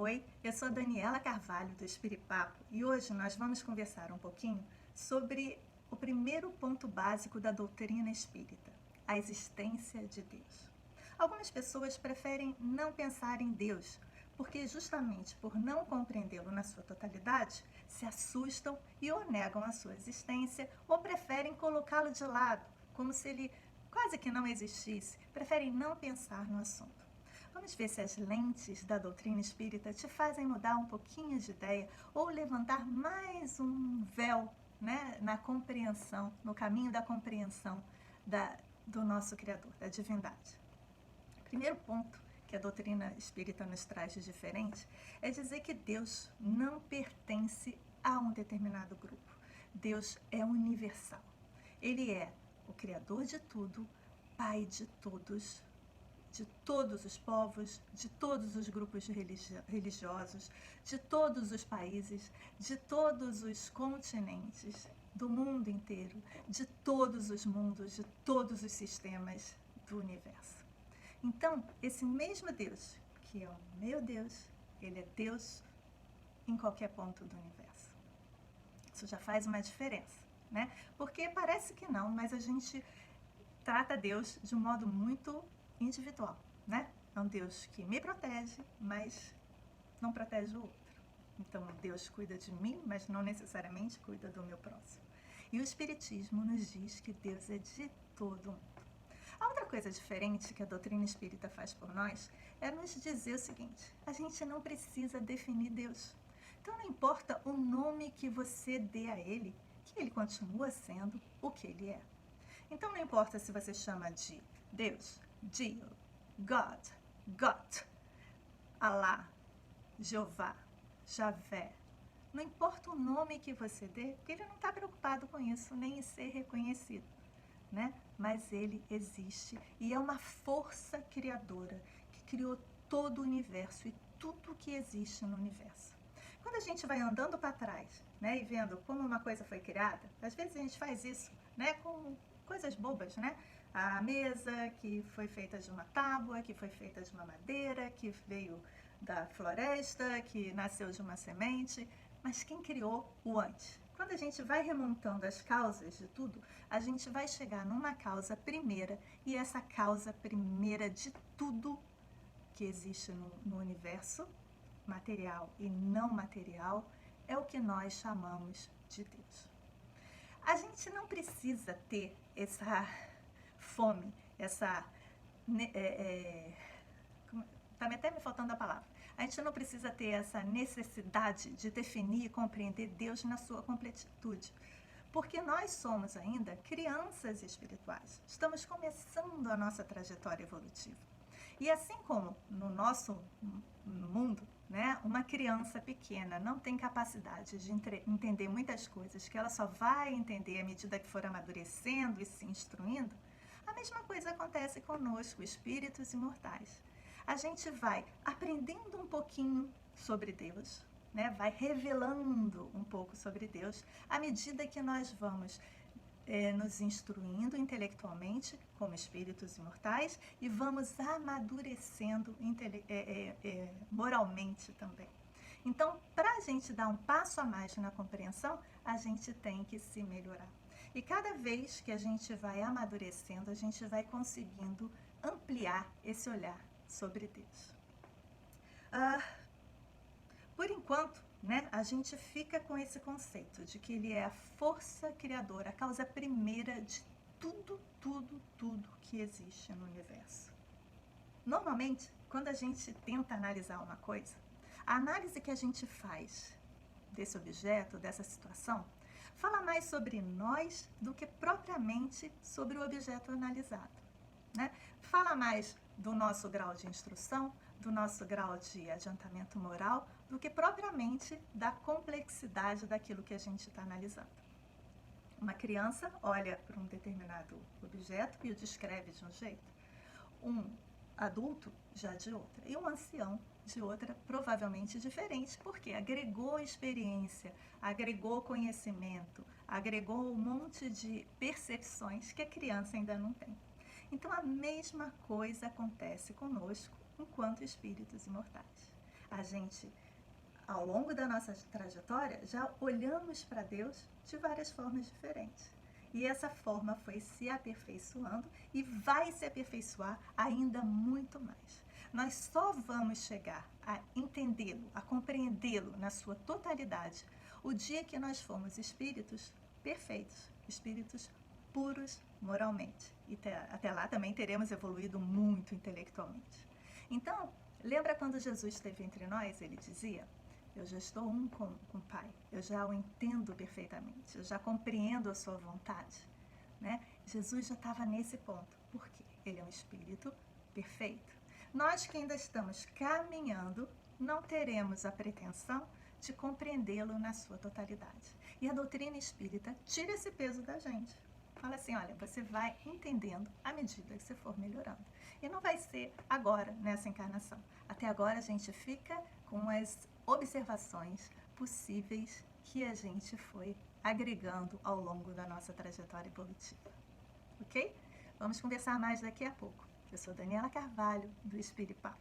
Oi, eu sou a Daniela Carvalho do Espiripapo e hoje nós vamos conversar um pouquinho sobre o primeiro ponto básico da doutrina espírita, a existência de Deus. Algumas pessoas preferem não pensar em Deus, porque justamente por não compreendê-lo na sua totalidade, se assustam e ou negam a sua existência ou preferem colocá-lo de lado, como se ele quase que não existisse, preferem não pensar no assunto. Vamos ver se as lentes da doutrina espírita te fazem mudar um pouquinho de ideia ou levantar mais um véu, né, na compreensão, no caminho da compreensão do nosso Criador, da divindade. Primeiro ponto que a doutrina espírita nos traz de diferente é dizer que Deus não pertence a um determinado grupo. Deus é universal. Ele é o Criador de tudo, Pai de todos os povos, de todos os grupos religiosos, de todos os países, de todos os continentes, do mundo inteiro, de todos os mundos, de todos os sistemas do universo. Então, esse mesmo Deus, que é o meu Deus, ele é Deus em qualquer ponto do universo. Isso já faz uma diferença, né? Porque parece que não, mas a gente trata Deus de um modo muito individual, né? É um Deus que me protege, mas não protege o outro. Então, Deus cuida de mim, mas não necessariamente cuida do meu próximo. E o Espiritismo nos diz que Deus é de todo mundo. A outra coisa diferente que a doutrina espírita faz por nós é nos dizer o seguinte: a gente não precisa definir Deus. Então, não importa o nome que você dê a ele, que ele continua sendo o que ele é. Então, não importa se você chama de Deus, Dio, God, Gott, Allah, Jeová, Javé. Não importa o nome que você dê, porque ele não está preocupado com isso, nem em ser reconhecido, né? Mas ele existe e é uma força criadora que criou todo o universo e tudo que existe no universo. Quando a gente vai andando para trás, né, e vendo como uma coisa foi criada, às vezes a gente faz isso, né, com coisas bobas, né? A mesa que foi feita de uma tábua, que foi feita de uma madeira, que veio da floresta, que nasceu de uma semente, mas quem criou o antes? Quando a gente vai remontando as causas de tudo, a gente vai chegar numa causa primeira, e essa causa primeira de tudo que existe no universo, material e não material, é o que nós chamamos de Deus. A gente não precisa ter essa fome, essa... Está até me faltando a palavra. A gente não precisa ter essa necessidade de definir e compreender Deus na sua completitude. Porque nós somos ainda crianças espirituais. Estamos começando a nossa trajetória evolutiva. E assim como no nosso mundo, né, uma criança pequena não tem capacidade de entender muitas coisas, que ela só vai entender à medida que for amadurecendo e se instruindo, a mesma coisa acontece conosco, espíritos imortais. A gente vai aprendendo um pouquinho sobre Deus, né, vai revelando um pouco sobre Deus à medida que nós vamos nos instruindo intelectualmente como espíritos imortais e vamos amadurecendo moralmente também. Então, para a gente dar um passo a mais na compreensão, a gente tem que se melhorar. E cada vez que a gente vai amadurecendo, a gente vai conseguindo ampliar esse olhar sobre Deus. Por enquanto, né, a gente fica com esse conceito de que ele é a força criadora, a causa primeira de tudo que existe no universo. Normalmente, quando a gente tenta analisar uma coisa, a análise que a gente faz desse objeto, dessa situação, fala mais sobre nós do que propriamente sobre o objeto analisado, né? Fala mais do nosso grau de instrução, do nosso grau de adiantamento moral, do que propriamente da complexidade daquilo que a gente está analisando. Uma criança olha para um determinado objeto e o descreve de um jeito, um adulto já de outra, e um ancião de outra, provavelmente diferente, porque agregou experiência, agregou conhecimento, agregou um monte de percepções que a criança ainda não tem. Então, a mesma coisa acontece conosco enquanto espíritos imortais. A gente, ao longo da nossa trajetória, já olhamos para Deus de várias formas diferentes. E essa forma foi se aperfeiçoando e vai se aperfeiçoar ainda muito mais. Nós só vamos chegar a entendê-lo, a compreendê-lo na sua totalidade, o dia que nós formos espíritos perfeitos, espíritos puros moralmente. E até lá também teremos evoluído muito intelectualmente. Então, lembra quando Jesus esteve entre nós? Ele dizia: eu já estou um com o Pai, eu já o entendo perfeitamente, eu já compreendo a sua vontade. Né? Jesus já estava nesse ponto. Por quê? Ele é um espírito perfeito. Nós que ainda estamos caminhando, não teremos a pretensão de compreendê-lo na sua totalidade. E a doutrina espírita tira esse peso da gente. Fala assim, olha, você vai entendendo à medida que você for melhorando. E não vai ser agora, nessa encarnação. Até agora a gente fica com as observações possíveis que a gente foi agregando ao longo da nossa trajetória evolutiva. Ok? Vamos conversar mais daqui a pouco. Eu sou Daniela Carvalho, do Espírito Papo.